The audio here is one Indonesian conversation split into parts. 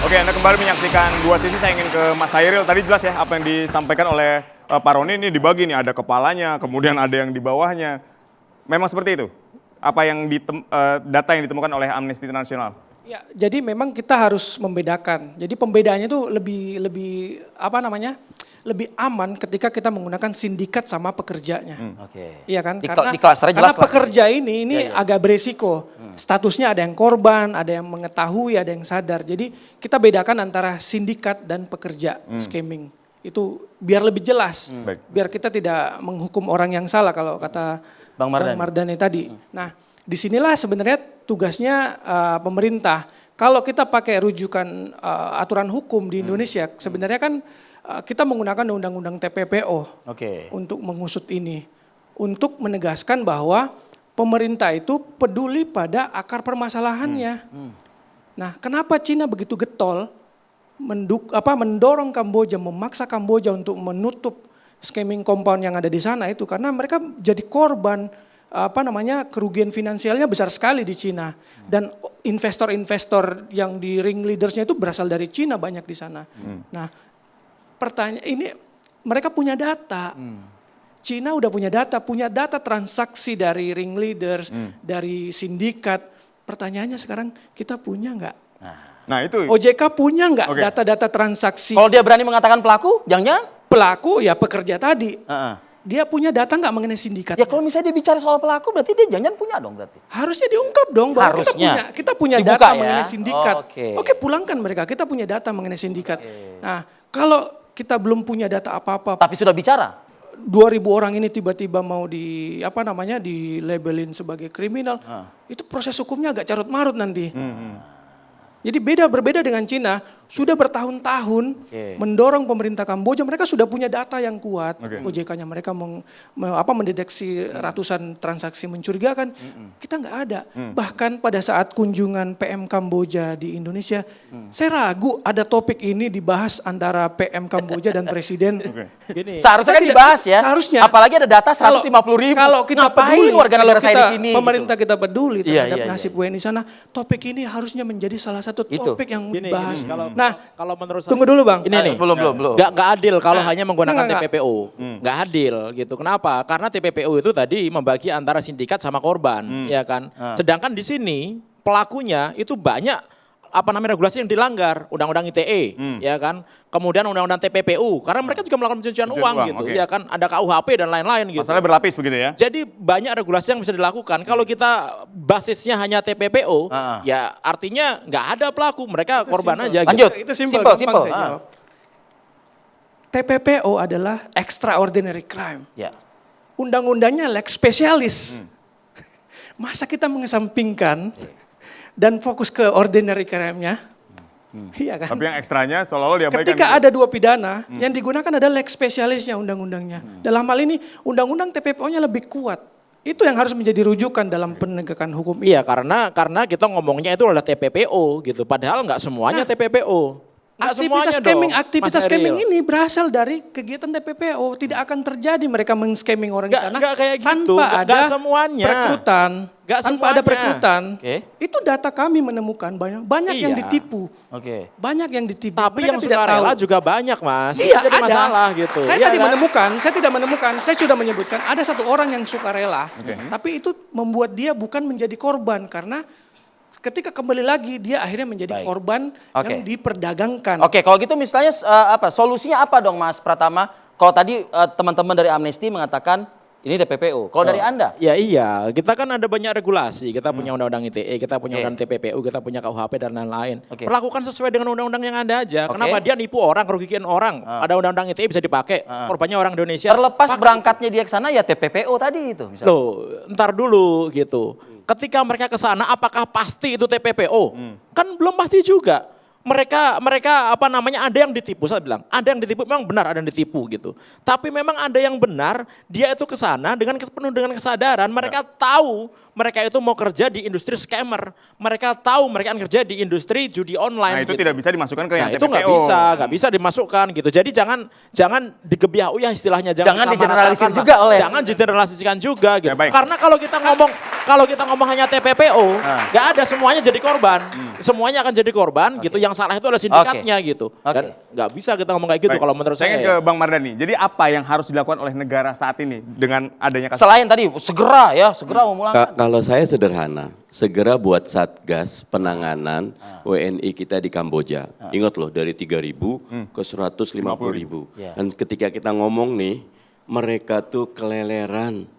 Oke, Anda kembali menyaksikan dua sisi. Saya ingin ke Mas Hairil. Tadi jelas ya apa yang disampaikan oleh Pak Roni, ini dibagi nih, ada kepalanya, kemudian ada yang di bawahnya. Memang seperti itu? Apa yang data yang ditemukan oleh Amnesty International? Ya, jadi memang kita harus membedakan. Jadi pembedaannya itu lebih aman ketika kita menggunakan sindikat sama pekerjanya. Oke. Iya kan? Di Karena kelasnya jelas lah. pekerja ini agak beresiko. Statusnya ada yang korban, ada yang mengetahui, ada yang sadar. Jadi kita bedakan antara sindikat dan pekerja scamming. Itu biar lebih jelas. Biar kita tidak menghukum orang yang salah kalau kata Bang Mardhani tadi. Nah, disinilah sebenarnya tugasnya pemerintah. Kalau kita pakai rujukan aturan hukum di Indonesia, sebenarnya kan kita menggunakan undang-undang TPPO untuk mengusut ini. Untuk menegaskan bahwa pemerintah itu peduli pada akar permasalahannya. Nah, kenapa Cina begitu getol mendorong Kamboja, memaksa Kamboja untuk menutup scamming compound yang ada di sana itu karena mereka jadi korban kerugian finansialnya besar sekali di Cina dan investor-investor yang di ring leadersnya itu berasal dari Cina banyak di sana. Nah, pertanyaan ini mereka punya data. Cina udah punya data transaksi dari ring leaders, dari sindikat. Pertanyaannya sekarang kita punya nggak? Nah itu. OJK punya nggak data-data transaksi? Kalau dia berani mengatakan pelaku, jangan-jangan? Pelaku ya pekerja tadi. Dia punya data nggak mengenai sindikat? Ya kalau misalnya dia bicara soal pelaku berarti dia jangan punya dong berarti. Harusnya diungkap dong bahwa kita punya Dibuka data ya? mengenai sindikat. Oke, pulangkan mereka, kita punya data mengenai sindikat. Nah, kalau kita belum punya data apa-apa. Tapi sudah bicara. 2.000 orang ini tiba-tiba mau dilabelin sebagai kriminal. Itu proses hukumnya agak carut marut nanti. Jadi berbeda dengan Cina, sudah bertahun-tahun mendorong pemerintah Kamboja, mereka sudah punya data yang kuat. OJK-nya mereka mendeteksi ratusan transaksi mencurigakan, kita nggak ada. Bahkan pada saat kunjungan PM Kamboja di Indonesia, saya ragu ada topik ini dibahas antara PM Kamboja dan Presiden. Seharusnya kan dibahas ya, seharusnya. Apalagi ada data 150.000. Kalau kita peduli, warga negara saya di sini. Pemerintah kita peduli terhadap nasib iya. WNI sana, topik ini harusnya menjadi salah satu topik yang dibahas. Kalau menurut saya, Tunggu dulu Bang. Ini nih. Belum. Gak adil kalau hanya menggunakan TPPO. Gak adil gitu. Kenapa? Karena TPPO itu tadi membagi antara sindikat sama korban, ya kan. Sedangkan di sini pelakunya itu banyak regulasi yang dilanggar, undang-undang ITE, ya kan. Kemudian undang-undang TPPU, karena mereka juga melakukan pencucian uang gitu, ya kan. Ada KUHP dan lain-lain gitu. Masalahnya berlapis begitu ya? Jadi banyak regulasi yang bisa dilakukan. Kalau kita basisnya hanya TPPO, ya artinya nggak ada pelaku, mereka korban aja. Lanjut. Itu simpel. Saya jawab. TPPO adalah extraordinary crime. Undang-undangnya lex specialis. Masa kita mengesampingkan dan fokus ke ordinary crime-nya? Iya kan? Tapi yang ekstranya seolah-olah diabaikan. Ketika ada dua pidana, yang digunakan adalah lex spesialisnya undang-undangnya. Dalam hal ini, undang-undang TPPO-nya lebih kuat. Itu yang harus menjadi rujukan dalam penegakan hukum ini. Iya, karena kita ngomongnya itu adalah TPPO gitu. Padahal nggak semuanya TPPO. Aktivitas scamming ini berasal dari kegiatan TPPO. Tidak akan terjadi mereka men-scamming orang di sana kayak gitu. tanpa ada semuanya. perekrutan. Tanpa ada perekrutan. Itu data kami menemukan banyak yang ditipu. Banyak yang ditipu. Tapi mereka yang sukarela juga banyak, Mas. Iya, jadi ada. masalah gitu. Saya tidak menemukan, saya sudah menyebutkan ada satu orang yang sukarela. Tapi itu membuat dia bukan menjadi korban karena ketika kembali lagi dia akhirnya menjadi korban yang diperdagangkan. Oke, kalau gitu misalnya solusinya apa dong Mas Pratama? Kalau tadi teman-teman dari Amnesty mengatakan ini TPPO. Kalau dari Anda? Ya iya, kita kan ada banyak regulasi. Kita punya undang-undang ITE, kita punya undang TPPU, kita punya KUHP dan lain-lain. Perlakukan sesuai dengan undang-undang yang ada aja. Kenapa dia nipu orang, kerugikan orang? Ada undang-undang ITE bisa dipakai. Korbannya orang Indonesia. Terlepas berangkatnya dia ke sana ya TPPO tadi itu. Misalnya. Loh, ntar dulu gitu. Ketika mereka ke sana, apakah pasti itu TPPO? Kan belum pasti juga. Mereka ada yang ditipu, saya bilang ada yang ditipu, memang benar ada yang ditipu gitu. Tapi memang ada yang benar, dia itu ke sana penuh dengan kesadaran, mereka tahu mereka itu mau kerja di industri scammer, mereka tahu mereka akan kerja di industri judi online. Nah itu gitu. tidak bisa dimasukkan ke yang itu nggak bisa dimasukkan gitu. Jadi jangan digebiah istilahnya, jangan digeneralisir juga oleh. Jangan digeneralisasikan juga gitu. Ya, karena kalau kita ngomong kalau kita ngomong hanya TPPO, nggak ada, semuanya jadi korban. Semuanya akan jadi korban gitu. Yang salah itu adalah sindikatnya gitu. Dan nggak bisa kita ngomong kayak gitu kalau menurut Saya saya. ingin ke Bang Mardhani. Jadi apa yang harus dilakukan oleh negara saat ini dengan adanya kasus? Selain tadi segera memulangkan. Kalau saya sederhana, segera buat satgas penanganan WNI kita di Kamboja. Ingat loh, dari 3.000 ke 150.000. Ya. Dan ketika kita ngomong nih, mereka tuh keleleran.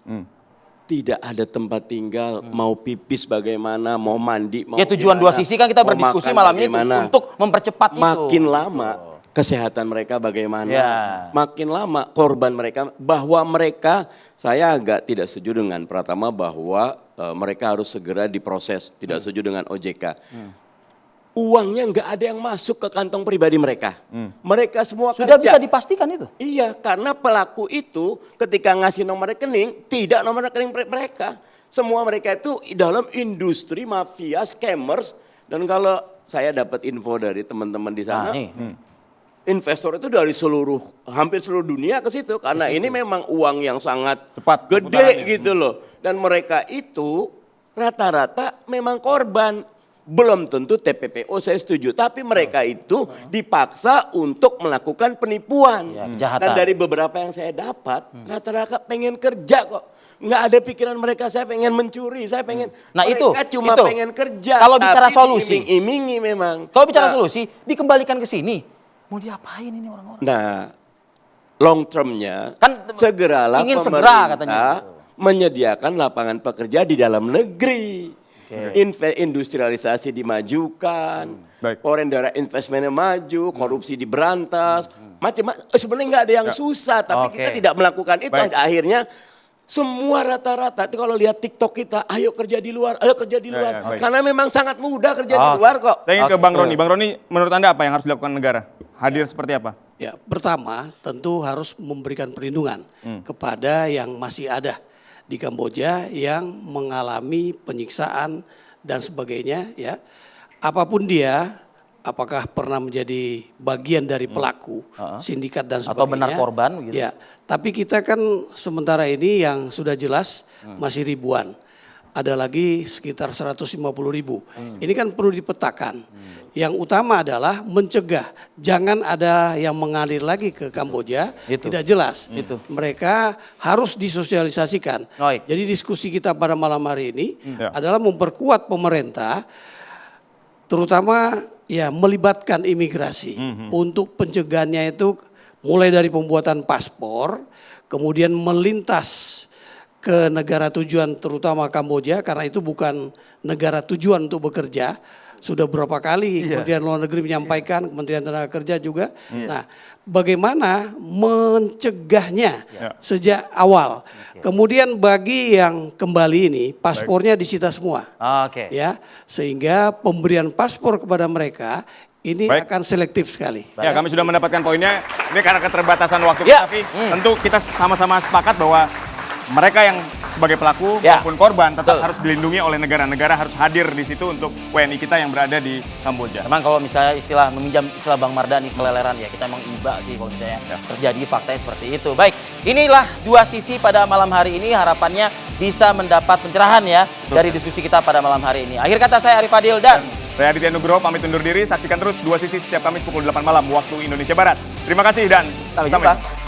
Tidak ada tempat tinggal, mau pipis bagaimana, mau mandi, mau Ya tujuan gimana, dua sisi kan kita mau berdiskusi makan malam ini bagaimana. untuk mempercepat itu. Makin lama kesehatan mereka bagaimana, Ya. makin lama korban mereka, bahwa mereka, saya agak tidak setuju dengan Pratama bahwa mereka harus segera diproses, tidak setuju dengan OJK. Uangnya nggak ada yang masuk ke kantong pribadi mereka. Mereka semua Sudah kerja. bisa dipastikan itu. Iya, karena pelaku itu ketika ngasih nomor rekening, tidak nomor rekening mereka. Semua mereka itu dalam industri mafia, scammers. Dan kalau saya dapat info dari teman-teman di sana, investor itu dari hampir seluruh dunia ke situ. Karena ini memang uang yang sangat Cepat gede putarannya. gitu loh. Dan mereka itu rata-rata memang korban. Belum tentu TPPO, saya setuju. Tapi mereka itu dipaksa untuk melakukan penipuan. Ya, kejahatan. Dan dari beberapa yang saya dapat, rata-rata pengen kerja kok. Nggak ada pikiran mereka, saya pengen mencuri, saya pengen. Nah, mereka itu, cuma itu. pengen kerja. Kalau bicara tapi solusi. diiming-imingi memang. Kalau bicara Nah, solusi, dikembalikan ke sini. Mau diapain ini orang-orang? Nah, long termnya, Kan segeralah ingin pemerintah segera katanya. menyediakan lapangan pekerja di dalam negeri. Industrialisasi dimajukan, Baik. foreign direct investmentnya maju, korupsi diberantas, macam-macam. Sebenarnya nggak ada yang susah, tapi kita tidak melakukan itu. Baik. Akhirnya semua rata-rata itu kalau lihat TikTok kita, ayo kerja di luar, ayo kerja di luar. ya, baik. Karena memang sangat mudah kerja di luar kok. Saya ingin ke Bang Roni. Bang Roni, menurut Anda apa yang harus dilakukan negara? Hadir seperti apa? Ya, pertama tentu harus memberikan perlindungan kepada yang masih ada di Kamboja yang mengalami penyiksaan dan sebagainya ya. Apapun dia, apakah pernah menjadi bagian dari pelaku sindikat dan sebagainya. Atau benar korban gitu. Ya, tapi kita kan sementara ini yang sudah jelas masih ribuan. Ada lagi sekitar 150.000. Ini kan perlu dipetakan. Yang utama adalah mencegah, jangan ada yang mengalir lagi ke Kamboja, Itu. tidak jelas. Itu. Mereka harus disosialisasikan. Baik. Jadi diskusi kita pada malam hari ini Ya. adalah memperkuat pemerintah, terutama ya melibatkan imigrasi untuk pencegahannya itu mulai dari pembuatan paspor, kemudian melintas ke negara tujuan terutama Kamboja karena itu bukan negara tujuan untuk bekerja. Sudah berapa kali Kementerian Luar Negeri menyampaikan, Kementerian Tenaga Kerja juga. Nah, bagaimana mencegahnya sejak awal. Kemudian bagi yang kembali ini paspornya disita semua. Oke. Ya, sehingga pemberian paspor kepada mereka ini Baik. akan selektif sekali. Ya, kami sudah mendapatkan poinnya. Ini karena keterbatasan waktu Ya. tapi tentu kita sama-sama sepakat bahwa mereka yang sebagai pelaku Ya. maupun korban tetap Betul. harus dilindungi oleh negara-negara, harus hadir di situ untuk WNI kita yang berada di Kamboja. Memang kalau misalnya meminjam istilah Bang Mardhani, keleleran ya kita emang iba sih kalau misalnya terjadi faktanya seperti itu. Baik, inilah dua sisi pada malam hari ini, harapannya bisa mendapat pencerahan ya dari diskusi kita pada malam hari ini. Akhir kata saya Arif Fadil dan Saya Aditya Nugroho pamit undur diri, saksikan terus Dua Sisi setiap Kamis pukul 8 malam waktu Indonesia Barat. Terima kasih dan sampai jumpa.